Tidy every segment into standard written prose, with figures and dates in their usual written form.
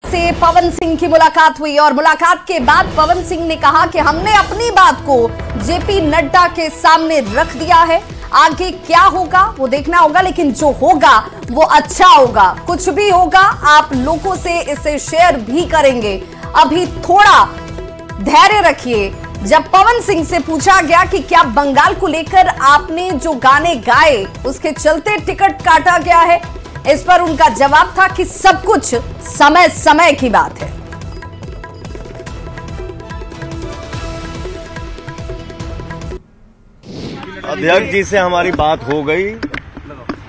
से पवन सिंह की मुलाकात हुई और मुलाकात के बाद पवन सिंह ने कहा कि हमने अपनी बात को जेपी नड्डा के सामने रख दिया है। आगे क्या होगा वो देखना होगा, लेकिन जो होगा वो अच्छा होगा। कुछ भी होगा आप लोगों से इसे शेयर भी करेंगे। अभी थोड़ा धैर्य रखिए। जब पवन सिंह से पूछा गया कि क्या बंगाल को लेकर आपने जो गाने गाए उसके चलते टिकट काटा गया है, इस पर उनका जवाब था कि सब कुछ समय समय की बात है। अध्यक्ष जी से हमारी बात हो गई,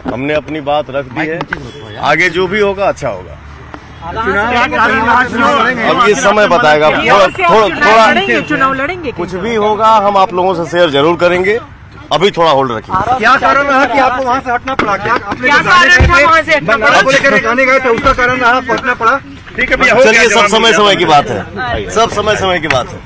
हमने अपनी बात रख दी है। आगे जो भी होगा अच्छा होगा। अब ये समय बताएगा। थोड़ा चुनाव लड़ेंगे, कुछ भी होगा हम आप लोगों से शेयर जरूर करेंगे। अभी थोड़ा होल्ड रखिए। क्या कारण रहा कि आपको वहाँ से हटना पड़ा? क्या बंगाल को लेकर गाने गए थे, उसका कारण रहा आपको हटना पड़ा? ठीक है भैया, चलिए सब समय समय की बात है, सब समय समय की बात है।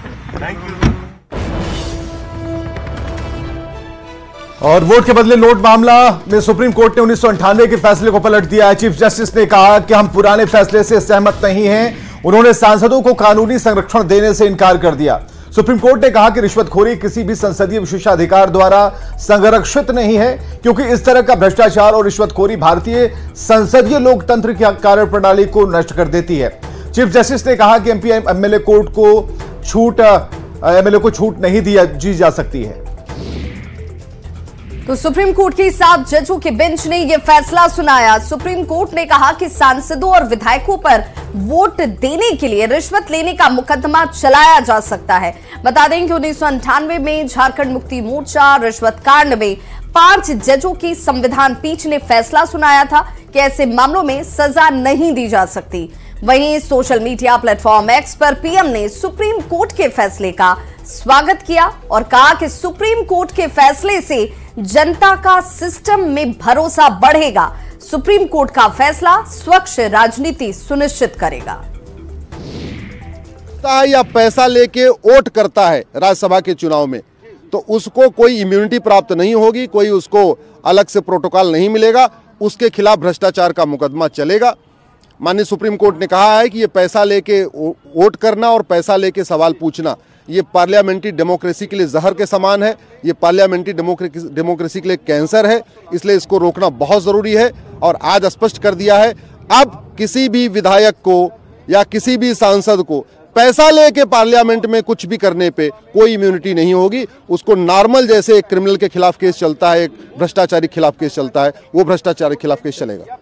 और वोट के बदले नोट मामला में सुप्रीम कोर्ट ने 1998 के फैसले को पलट दिया है। चीफ जस्टिस ने कहा कि हम पुराने फैसले से सहमत नहीं हैं। उन्होंने सांसदों को कानूनी संरक्षण देने से इनकार कर दिया। सुप्रीम कोर्ट ने कहा कि रिश्वतखोरी किसी भी संसदीय विशेषाधिकार द्वारा संरक्षित नहीं है, क्योंकि इस तरह का भ्रष्टाचार और रिश्वतखोरी भारतीय संसदीय लोकतंत्र की कार्यप्रणाली को नष्ट कर देती है। चीफ जस्टिस ने कहा कि एमपी एमएलए को छूट नहीं दी जा सकती है। तो सुप्रीम कोर्ट की 7 जजों के बेंच ने यह फैसला सुनाया। सुप्रीम कोर्ट ने कहा कि सांसदों और विधायकों पर वोट देने के लिए रिश्वत लेने का मुकदमा चलाया जा सकता है। बता दें कि 1998 में झारखंड मुक्ति मोर्चा रिश्वत कांड में 5 जजों की संविधान पीठ ने फैसला सुनाया था कि ऐसे मामलों में सजा नहीं दी जा सकती। वहीं सोशल मीडिया प्लेटफॉर्म एक्स पर पीएम ने सुप्रीम कोर्ट के फैसले का स्वागत किया और कहा कि सुप्रीम कोर्ट के फैसले से जनता का सिस्टम में भरोसा बढ़ेगा। सुप्रीम कोर्ट का फैसला स्वच्छ राजनीति सुनिश्चित करेगा। या पैसा लेके वोट करता है राज्यसभा के चुनाव में, तो उसको कोई इम्यूनिटी प्राप्त नहीं होगी, कोई उसको अलग से प्रोटोकॉल नहीं मिलेगा, उसके खिलाफ भ्रष्टाचार का मुकदमा चलेगा। माननीय सुप्रीम कोर्ट ने कहा है कि ये पैसा लेके वोट करना और पैसा लेके सवाल पूछना, ये पार्लियामेंट्री डेमोक्रेसी के लिए जहर के समान है, ये पार्लियामेंट्री डेमोक्रेसी के लिए कैंसर है, इसलिए इसको रोकना बहुत ज़रूरी है। और आज स्पष्ट कर दिया है, अब किसी भी विधायक को या किसी भी सांसद को पैसा लेके पार्लियामेंट में कुछ भी करने पे कोई इम्यूनिटी नहीं होगी। उसको नॉर्मल जैसे एक क्रिमिनल के खिलाफ केस चलता है, एक भ्रष्टाचारी के खिलाफ केस चलता है, वो भ्रष्टाचारी के खिलाफ केस चलेगा।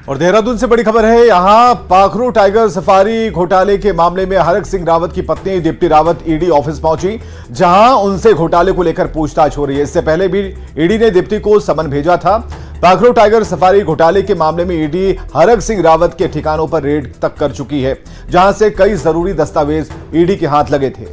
और देहरादून से बड़ी खबर है, यहां पाखरू टाइगर सफारी घोटाले के मामले में हरक सिंह रावत की पत्नी दीप्ति रावत ईडी ऑफिस पहुंची, जहां उनसे घोटाले को लेकर पूछताछ हो रही है। इससे पहले भी ईडी ने दीप्ति को समन भेजा था। पाखरू टाइगर सफारी घोटाले के मामले में ईडी हरक सिंह रावत के ठिकानों पर रेड तक कर चुकी है, जहां से कई जरूरी दस्तावेज ईडी के हाथ लगे थे।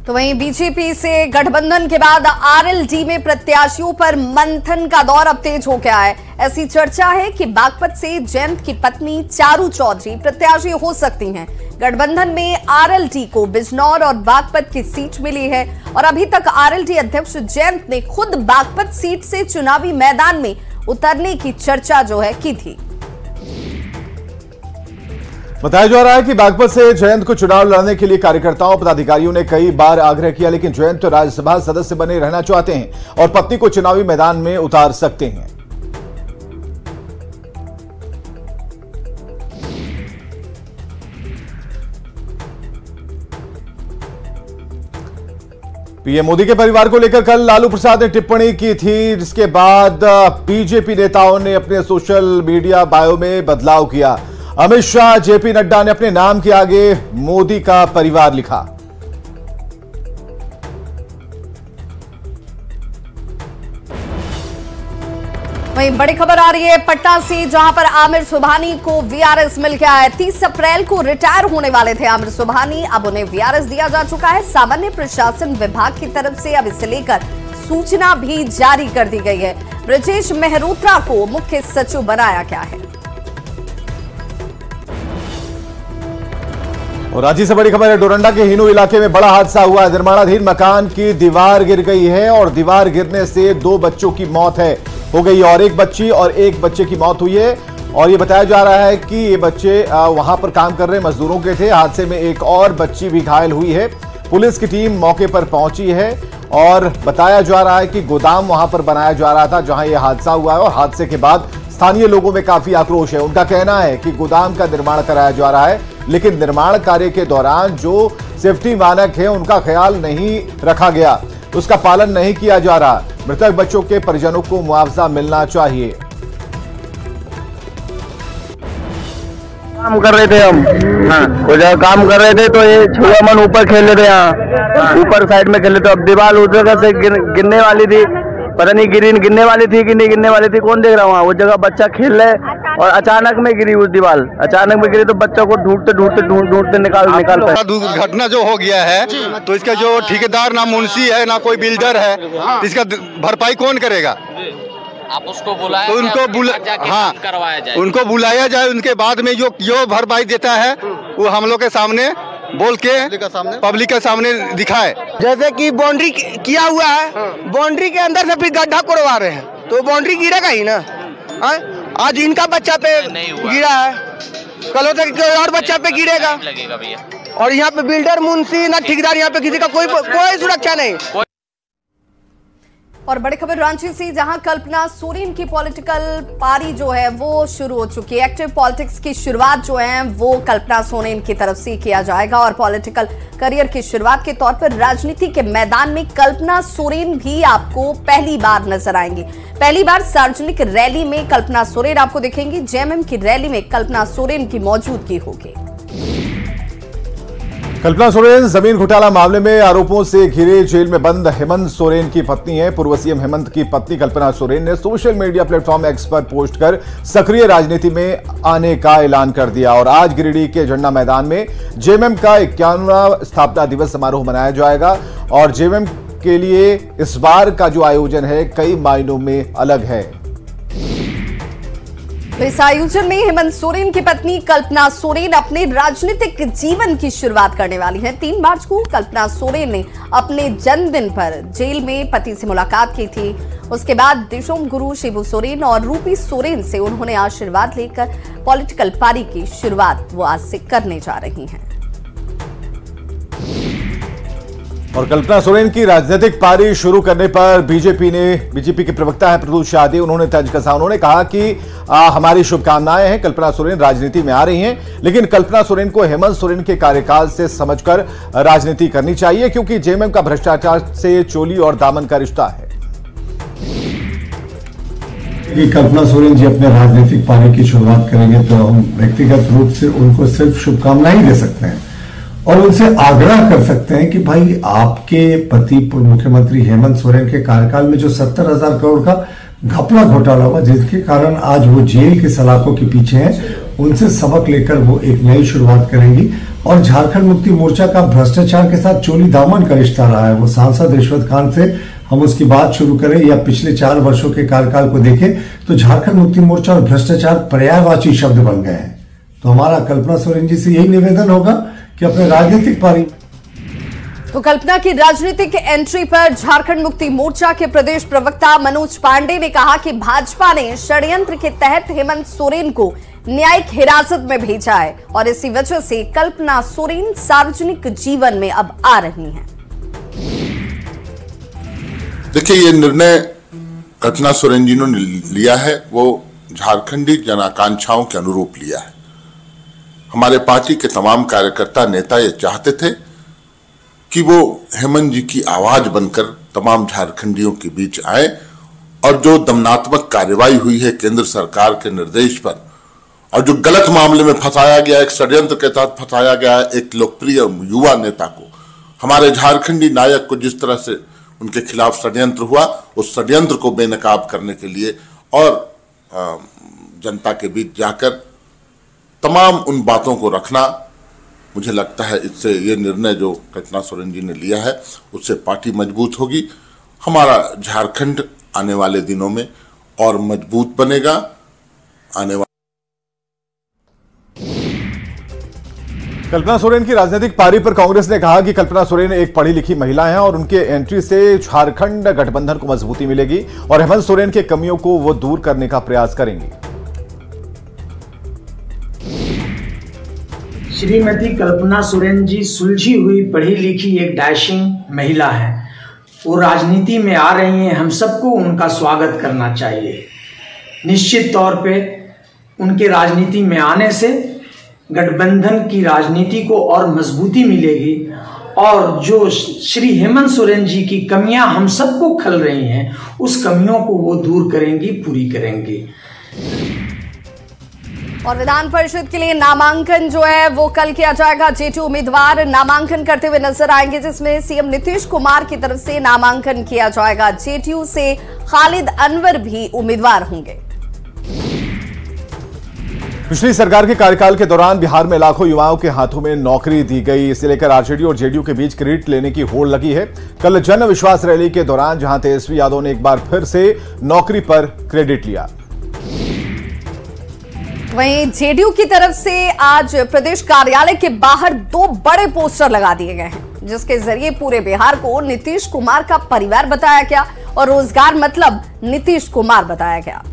तो वहीं बीजेपी से गठबंधन के बाद आरएलडी में प्रत्याशियों पर मंथन का दौर अब तेज हो गया है। ऐसी चर्चा है कि बागपत से जयंत की पत्नी चारू चौधरी प्रत्याशी हो सकती हैं। गठबंधन में आरएलडी को बिजनौर और बागपत की सीट मिली है और अभी तक आरएलडी अध्यक्ष जयंत ने खुद बागपत सीट से चुनावी मैदान में उतरने की चर्चा जो है की थी। बताया जा रहा है कि बागपत से जयंत को चुनाव लड़ने के लिए कार्यकर्ताओं पदाधिकारियों ने कई बार आग्रह किया, लेकिन जयंत तो राज्यसभा सदस्य बने रहना चाहते हैं और पत्नी को चुनावी मैदान में उतार सकते हैं। पीएम मोदी के परिवार को लेकर कल लालू प्रसाद ने टिप्पणी की थी, जिसके बाद बीजेपी नेताओं ने अपने सोशल मीडिया बायो में बदलाव किया। अमित शाह, जेपी नड्डा ने अपने नाम के आगे मोदी का परिवार लिखा। वहीं बड़ी खबर आ रही है पटना से, जहां पर आमिर सुबहानी को वीआरएस मिल गया है। 30 अप्रैल को रिटायर होने वाले थे आमिर सुबहानी, अब उन्हें वीआरएस दिया जा चुका है। सामान्य प्रशासन विभाग की तरफ से अब इसे लेकर सूचना भी जारी कर दी गई है। ब्रजेश मेहरोत्रा को मुख्य सचिव बनाया गया है। और रांची से बड़ी खबर है, डोरंडा के हिनू इलाके में बड़ा हादसा हुआ है। निर्माणाधीन मकान की दीवार गिर गई है और दीवार गिरने से 2 बच्चों की मौत है। हो गई और एक बच्ची और एक बच्चे की मौत हुई है। और ये बताया जा रहा है कि ये बच्चे वहां पर काम कर रहे मजदूरों के थे। हादसे में एक और बच्ची भी घायल हुई है। पुलिस की टीम मौके पर पहुंची है और बताया जा रहा है कि गोदाम वहां पर बनाया जा रहा था जहां यह हादसा हुआ है। और हादसे के बाद स्थानीय लोगों में काफी आक्रोश है। उनका कहना है कि गोदाम का निर्माण कराया जा रहा है, लेकिन निर्माण कार्य के दौरान जो सेफ्टी मानक है उनका ख्याल नहीं रखा गया, उसका पालन नहीं किया जा रहा। मृतक बच्चों के परिजनों को मुआवजा मिलना चाहिए। काम कर रहे थे हम, वो जगह काम कर रहे थे तो ये छुआ मन ऊपर खेल रहे थे, यहाँ ऊपर साइड में खेल रहे थे। अब दीवार उस जगह से गिरने वाली थी, पता नहीं गिरने वाली थी कि नहीं गिरने वाली थी, कौन देख रहा वहाँ। वो जगह बच्चा खेल रहे और अचानक में गिरी उस दीवार, अचानक में गिरी तो बच्चों को ढूंढते निकाल पाए। दुर्घटना जो हो गया है तो इसका जो ठेकेदार ना मुंशी है ना कोई बिल्डर है, इसका भरपाई कौन करेगा? आप उसको बुलाया तो उनको बुलाया जाए, उनके बाद में जो भरपाई देता है वो हम लोग के सामने बोल के पब्लिक के सामने दिखाए। जैसे कि बाउंड्री किया हुआ है, बाउंड्री के अंदर से फिर गड्ढा कोड़वा रहे हैं तो बाउंड्री गिरेगा ही ना। आज इनका बच्चा पे गिरा है, कल हो सकता है और बच्चा पे गिरेगा। और यहाँ पे बिल्डर मुंशी ना ठेकेदार, यहाँ पे किसी का कोई सुरक्षा नहीं। और बड़ी खबर रांची से, जहां कल्पना सोरेन की पॉलिटिकल पारी जो है वो शुरू हो चुकी है। एक्टिव पॉलिटिक्स की शुरुआत जो है वो कल्पना सोरेन की तरफ से किया जाएगा और पॉलिटिकल करियर की शुरुआत के तौर पर राजनीति के मैदान में कल्पना सोरेन भी आपको पहली बार नजर आएंगी। पहली बार सार्वजनिक रैली में कल्पना सोरेन आपको दिखेंगी। जेएमएम की रैली में कल्पना सोरेन की मौजूदगी होगी। कल्पना सोरेन जमीन घोटाला मामले में आरोपों से घिरे जेल में बंद हेमंत सोरेन की पत्नी है। पूर्व सीएम हेमंत की पत्नी कल्पना सोरेन ने सोशल मीडिया प्लेटफॉर्म एक्स पर पोस्ट कर सक्रिय राजनीति में आने का ऐलान कर दिया। और आज गिरिडीह के झंडा मैदान में जेएमएम का 51वां स्थापना दिवस समारोह मनाया जाएगा। और जेएमएम के लिए इस बार का जो आयोजन है कई मायनों में अलग है। इस आयोजन में हेमंत सोरेन की पत्नी कल्पना सोरेन अपने राजनीतिक जीवन की शुरुआत करने वाली हैं। 3 मार्च को कल्पना सोरेन ने अपने जन्मदिन पर जेल में पति से मुलाकात की थी। उसके बाद दिशोम गुरु शिबू सोरेन और रूपी सोरेन से उन्होंने आशीर्वाद लेकर पॉलिटिकल पारी की शुरुआत वो आज से करने जा रही हैं। और कल्पना सोरेन की राजनीतिक पारी शुरू करने पर बीजेपी के प्रवक्ता है प्रदूष शादी, उन्होंने तंज कसा। उन्होंने कहा कि हमारी शुभकामनाएं हैं, कल्पना सोरेन राजनीति में आ रही हैं, लेकिन कल्पना सोरेन को हेमंत सोरेन के कार्यकाल से समझकर राजनीति करनी चाहिए, क्योंकि जेएमएम का भ्रष्टाचार से चोली और दामन का रिश्ता है। कल्पना सोरेन जी अपने राजनीतिक पारी की शुरुआत करेंगे तो हम व्यक्तिगत रूप से उनको सिर्फ शुभकामनाएं दे सकते हैं और उनसे आग्रह कर सकते हैं कि भाई आपके पति मुख्यमंत्री हेमंत सोरेन के कार्यकाल में जो 70,000 करोड़ का घपला घोटाला हुआ, जिसके कारण आज वो जेल के सलाखों के पीछे हैं, उनसे सबक लेकर वो एक नई शुरुआत करेंगी। और झारखंड मुक्ति मोर्चा का भ्रष्टाचार के साथ चोली दामन का रिश्ता रहा है। वो सांसद रिश्वत खान से हम उसकी बात शुरू करें या पिछले 4 वर्षों के कार्यकाल को देखें तो झारखंड मुक्ति मोर्चा और भ्रष्टाचार पर्यायवाची शब्द बन गए हैं। तो हमारा कल्पना सोरेन जी से यही निवेदन होगा कि अपने राजनीतिक पारी। तो कल्पना की राजनीतिक एंट्री पर झारखंड मुक्ति मोर्चा के प्रदेश प्रवक्ता मनोज पांडे ने कहा कि भाजपा ने षड्यंत्र के तहत हेमंत सोरेन को न्यायिक हिरासत में भेजा है और इसी वजह से कल्पना सोरेन सार्वजनिक जीवन में अब आ रही हैं। देखिए, ये निर्णय कल्पना सोरेन जी ने लिया है वो झारखंडी जन आकांक्षाओं के अनुरूप लिया है। हमारे पार्टी के तमाम कार्यकर्ता नेता ये चाहते थे कि वो हेमंत जी की आवाज बनकर तमाम झारखंडियों के बीच आए और जो दमनात्मक कार्रवाई हुई है केंद्र सरकार के निर्देश पर और जो गलत मामले में फंसाया गया, एक षड्यंत्र के तहत फंसाया गया एक लोकप्रिय युवा नेता को, हमारे झारखंडी नायक को जिस तरह से उनके खिलाफ षड्यंत्र हुआ, उस षड्यंत्र को बेनकाब करने के लिए और जनता के बीच जाकर तमाम उन बातों को रखना, मुझे लगता है इससे ये निर्णय जो कल्पना सोरेन जी ने लिया है उससे पार्टी मजबूत होगी। हमारा झारखंड आने वाले दिनों में और मजबूत बनेगा। कल्पना सोरेन की राजनीतिक पारी पर कांग्रेस ने कहा कि कल्पना सोरेन एक पढ़ी लिखी महिला हैं और उनके एंट्री से झारखंड गठबंधन को मजबूती मिलेगी और हेमंत सोरेन के कमियों को वो दूर करने का प्रयास करेंगी। श्रीमती कल्पना सोरेन जी सुलझी हुई पढ़ी लिखी एक डैशिंग महिला है। वो राजनीति में आ रही हैं, हम सबको उनका स्वागत करना चाहिए। निश्चित तौर पे उनके राजनीति में आने से गठबंधन की राजनीति को और मजबूती मिलेगी और जो श्री हेमंत सोरेन जी की कमियां हम सबको खल रही हैं, उस कमियों को वो दूर करेंगी, पूरी करेंगी। और विधान परिषद के लिए नामांकन जो है वो कल किया जाएगा। जेडीयू उम्मीदवार नामांकन करते हुए नजर आएंगे, जिसमें सीएम नीतीश कुमार की तरफ से नामांकन किया जाएगा। जेडीयू से खालिद अनवर भी उम्मीदवार होंगे। पिछली सरकार के कार्यकाल के दौरान बिहार में लाखों युवाओं के हाथों में नौकरी दी गई। इसे लेकर आरजेडी और जेडीयू के बीच क्रेडिट लेने की होड़ लगी है। कल जन विश्वास रैली के दौरान जहां तेजस्वी यादव ने एक बार फिर से नौकरी पर क्रेडिट लिया, वहीं जेडीयू की तरफ से आज प्रदेश कार्यालय के बाहर 2 बड़े पोस्टर लगा दिए गए हैं, जिसके जरिए पूरे बिहार को नीतीश कुमार का परिवार बताया गया और रोजगार मतलब नीतीश कुमार बताया गया।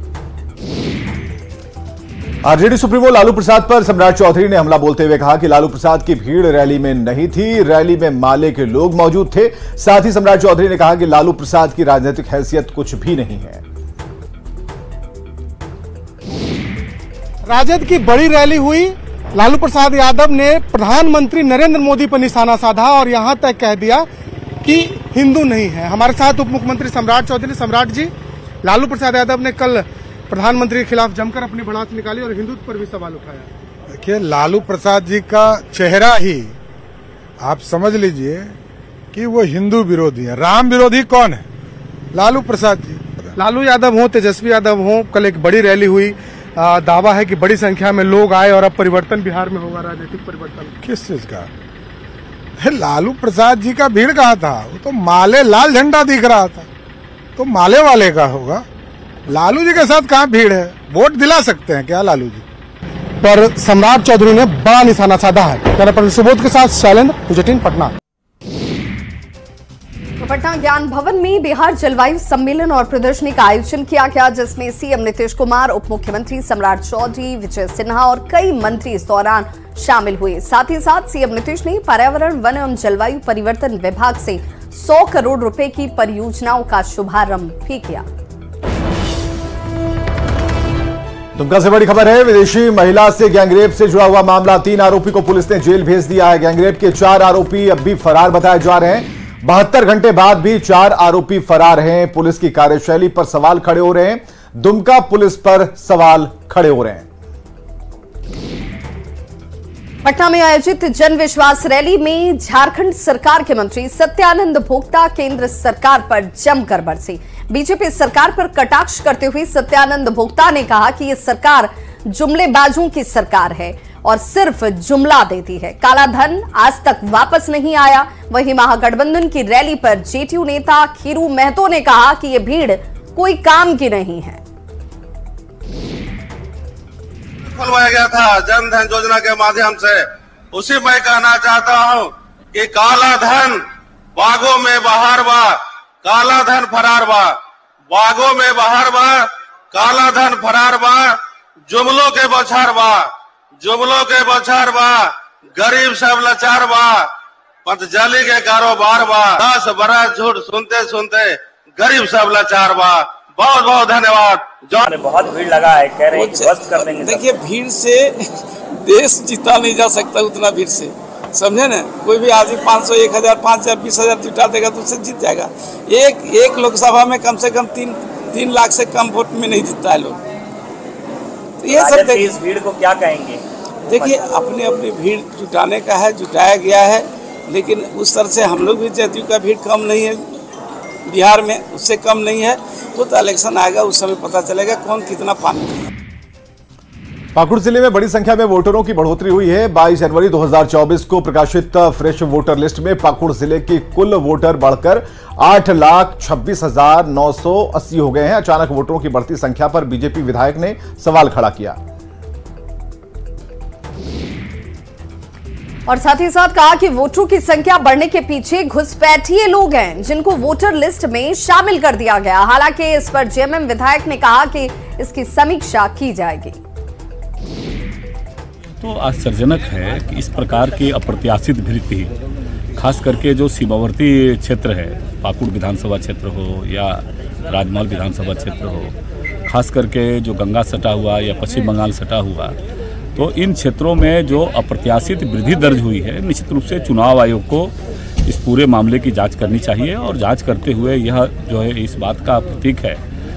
आरजेडी सुप्रीमो लालू प्रसाद पर सम्राट चौधरी ने हमला बोलते हुए कहा कि लालू प्रसाद की भीड़ रैली में नहीं थी, रैली में माले के लोग मौजूद थे। साथ ही सम्राट चौधरी ने कहा कि लालू प्रसाद की राजनीतिक हैसियत कुछ भी नहीं है। राजद की बड़ी रैली हुई। लालू प्रसाद यादव ने प्रधानमंत्री नरेंद्र मोदी पर निशाना साधा और यहां तक कह दिया कि हिंदू नहीं है। हमारे साथ उप मुख्यमंत्री सम्राट चौधरी। सम्राट जी, लालू प्रसाद यादव ने कल प्रधानमंत्री के खिलाफ जमकर अपनी भड़ास निकाली और हिंदुत्व पर भी सवाल उठाया। देखिए, लालू प्रसाद जी का चेहरा ही आप समझ लीजिए कि वो हिंदू विरोधी है। राम विरोधी कौन है? लालू प्रसाद जी। लालू यादव हो, तेजस्वी यादव हो, कल एक बड़ी रैली हुई। दावा है कि बड़ी संख्या में लोग आए और अब परिवर्तन बिहार में होगा, राजनीतिक परिवर्तन। किस चीज का? लालू प्रसाद जी का भीड़ कहाँ था? वो तो माले लाल झंडा दिख रहा था, तो माले वाले का होगा। लालू जी के साथ कहाँ भीड़ है? वोट दिला सकते हैं क्या लालू जी? पर सम्राट चौधरी ने बड़ा निशाना साधा है। कैमरा सुबोध के साथ शैलेंद्र, बुलेटिन पटना। पटना ज्ञान भवन में बिहार जलवायु सम्मेलन और प्रदर्शनी का आयोजन किया गया, जिसमें सीएम नीतीश कुमार, उप मुख्यमंत्री सम्राट चौधरी, विजय सिन्हा और कई मंत्री इस दौरान शामिल हुए। साथ ही साथ सीएम नीतीश ने पर्यावरण, वन एवं जलवायु परिवर्तन विभाग से 100 करोड़ रुपए की परियोजनाओं का शुभारंभ भी किया। दुमका से बड़ी खबर है। विदेशी महिला से गैंगरेप से जुड़ा हुआ मामला, 3 आरोपी को पुलिस ने जेल भेज दिया है। गैंगरेप के 4 आरोपी अब भी फरार बताए जा रहे हैं। 72 घंटे बाद भी 4 आरोपी फरार हैं। पुलिस की कार्यशैली पर सवाल खड़े हो रहे हैं। दुमका पुलिस पर सवाल खड़े हो रहे हैं। पटना में आयोजित जन विश्वास रैली में झारखंड सरकार के मंत्री सत्यानंद भोक्ता केंद्र सरकार पर जमकर बरसे। बीजेपी सरकार पर कटाक्ष करते हुए सत्यानंद भोक्ता ने कहा कि यह सरकार जुमलेबाजों की सरकार है और सिर्फ जुमला देती है। काला धन आज तक वापस नहीं आया। वहीं महागठबंधन की रैली पर जेडीयू नेता खीरू महतो ने कहा कि यह भीड़ कोई काम की नहीं है। खुलवाया गया था जन धन योजना के माध्यम से, उसी मैं कहना चाहता हूं कि काला धन बागों में बहार बा, काला धन फरार बा, बागों में बहार बा, काला धन फरार बा, जुमलों के बौछार बा, जुमलों के बौछार बा, गरीब सब लाचार बा, पतंजलि के कारोबार बा, 10 बरस झूठ सुनते सुनते गरीब सब लाचार बा। बहुत बहुत धन्यवाद। बहुत भीड़ लगा है, कह रहे हैं कि ध्वस्त कर देंगे। देखिए, भीड़ से देश जीता नहीं जा सकता, उतना भीड़ से, समझे ना। कोई भी आदमी 500, 1000, 5000, 20,000 जुटा देगा तो उससे जीत जाएगा। एक लोकसभा में कम से कम 3 लाख से कम वोट में नहीं जीतता है लोग। तो ये सब इस भीड़ को क्या कहेंगे? देखिए, अपनी भीड़ जुटाने का है, जुटाया गया है, लेकिन उस तरह से हम लोग भी जेडीयू का भीड़ कम नहीं है बिहार में, उससे कम नहीं है। तो इलेक्शन आएगा, उस समय पता चलेगा कौन कितना पानी है। पाकुड़ जिले में बड़ी संख्या में वोटरों की बढ़ोतरी हुई है। 22 जनवरी 2024 को प्रकाशित फ्रेश वोटर लिस्ट में पाकुड़ जिले के कुल वोटर बढ़कर 8,26,980 हो गए हैं। अचानक वोटरों की बढ़ती संख्या पर बीजेपी विधायक ने सवाल खड़ा किया। और साथ ही साथ कहा कि वोटरों की संख्या बढ़ने के पीछे घुसपैठिए लोग हैं जिनको वोटर लिस्ट में शामिल कर दिया गया। हालांकि इस पर जेएमएम विधायक ने कहा कि इसकी समीक्षा की जाएगी। तो आश्चर्यजनक है कि इस प्रकार की अप्रत्याशित वृद्धि, खास करके जो सीमावर्ती क्षेत्र है, पाकुड़ विधानसभा क्षेत्र हो या राजमहल विधानसभा क्षेत्र हो, खास करके जो गंगा सटा हुआ या पश्चिम बंगाल सटा हुआ, तो इन क्षेत्रों में जो अप्रत्याशित वृद्धि दर्ज हुई है, निश्चित रूप से चुनाव आयोग को इस पूरे मामले की जांच करनी चाहिए और जांच करते हुए यह जो है इस बात का प्रतीक है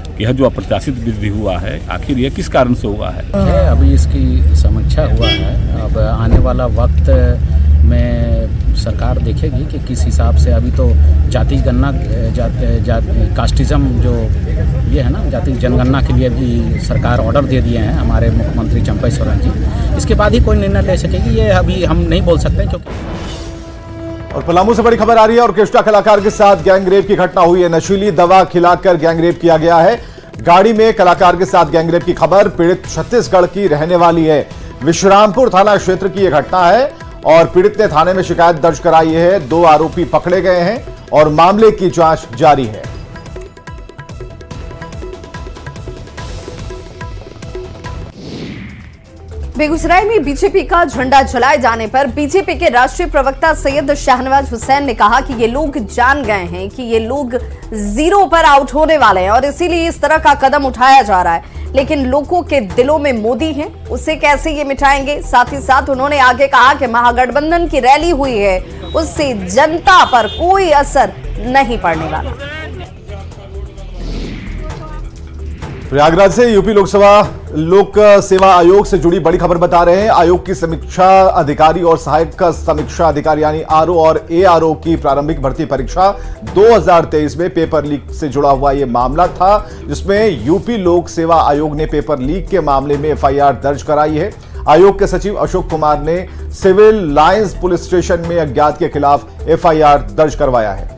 कि यह जो अप्रत्याशित वृद्धि हुआ है आखिर यह किस कारण से हुआ है। अभी इसकी समीक्षा हुआ है, अब आने वाला वक्त में सरकार देखेगी कि किस हिसाब से। अभी तो जाति गणना कास्टिज्म जो ये है ना, जाति जनगणना के लिए भी सरकार ऑर्डर दे दिए हैं हमारे मुख्यमंत्री चंपई सोरेन जी। इसके बाद ही कोई निर्णय ले सकेगी, ये अभी हम नहीं बोल सकते क्योंकि। और पलामू से बड़ी खबर आ रही है। ऑर्केस्ट्रा कलाकार के साथ गैंगरेप की घटना हुई है। नशीली दवा खिलाकर गैंगरेप किया गया है। गाड़ी में कलाकार के साथ गैंगरेप की खबर। पीड़ित छत्तीसगढ़ की रहने वाली है। विश्रामपुर थाना क्षेत्र की यह घटना है और पीड़ित ने थाने में शिकायत दर्ज कराई है। 2 आरोपी पकड़े गए हैं और मामले की जांच जारी है। बेगूसराय में बीजेपी का झंडा जलाए जाने पर बीजेपी के राष्ट्रीय प्रवक्ता सैयद शाहनवाज हुसैन ने कहा कि ये लोग जान गए हैं कि ये लोग जीरो पर आउट होने वाले हैं और इसीलिए इस तरह का कदम उठाया जा रहा है। लेकिन लोगों के दिलों में मोदी है, उसे कैसे ये मिटाएंगे। साथ ही साथ उन्होंने आगे कहा कि महागठबंधन की रैली हुई है, उससे जनता पर कोई असर नहीं पड़ने वाला। प्रयागराज से यूपी लोक सेवा आयोग से जुड़ी बड़ी खबर बता रहे हैं। आयोग की समीक्षा अधिकारी और सहायक समीक्षा अधिकारी यानी आरओ और एआरओ की प्रारंभिक भर्ती परीक्षा 2023 में पेपर लीक से जुड़ा हुआ यह मामला था, जिसमें यूपी लोक सेवा आयोग ने पेपर लीक के मामले में एफआईआर दर्ज कराई है। आयोग के सचिव अशोक कुमार ने सिविल लाइंस पुलिस स्टेशन में अज्ञात के खिलाफ एफआईआर दर्ज करवाया है।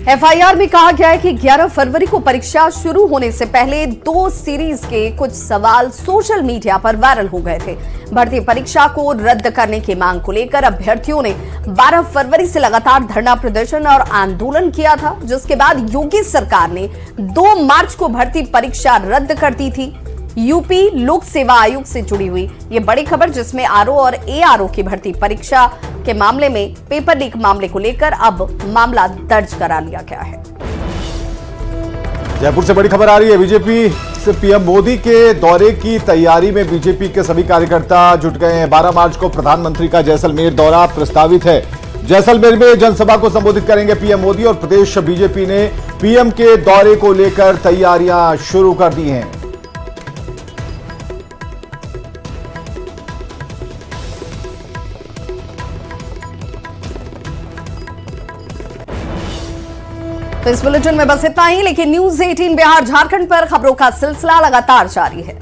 एफआईआर में कहा गया है कि 11 फरवरी को परीक्षा शुरू होने से पहले 2 सीरीज के कुछ सवाल सोशल मीडिया पर वायरल हो गए थे। भर्ती परीक्षा को रद्द करने की मांग को लेकर अभ्यर्थियों ने 12 फरवरी से लगातार धरना प्रदर्शन और आंदोलन किया था, जिसके बाद योगी सरकार ने 2 मार्च को भर्ती परीक्षा रद्द कर दी थी। यूपी लोक सेवा आयोग से जुड़ी हुई ये बड़ी खबर, जिसमें आरओ और एआरओ की भर्ती परीक्षा के मामले में पेपर लीक मामले को लेकर अब मामला दर्ज करा लिया गया है। जयपुर से बड़ी खबर आ रही है। बीजेपी से पीएम मोदी के दौरे की तैयारी में बीजेपी के सभी कार्यकर्ता जुट गए हैं। 12 मार्च को प्रधानमंत्री का जैसलमेर दौरा प्रस्तावित है। जैसलमेर में जनसभा को संबोधित करेंगे पीएम मोदी और प्रदेश बीजेपी ने पीएम के दौरे को लेकर तैयारियां शुरू कर दी हैं। तो इस बुलेटिन में बस इतना ही, लेकिन न्यूज़ 18 बिहार झारखंड पर खबरों का सिलसिला लगातार जारी है।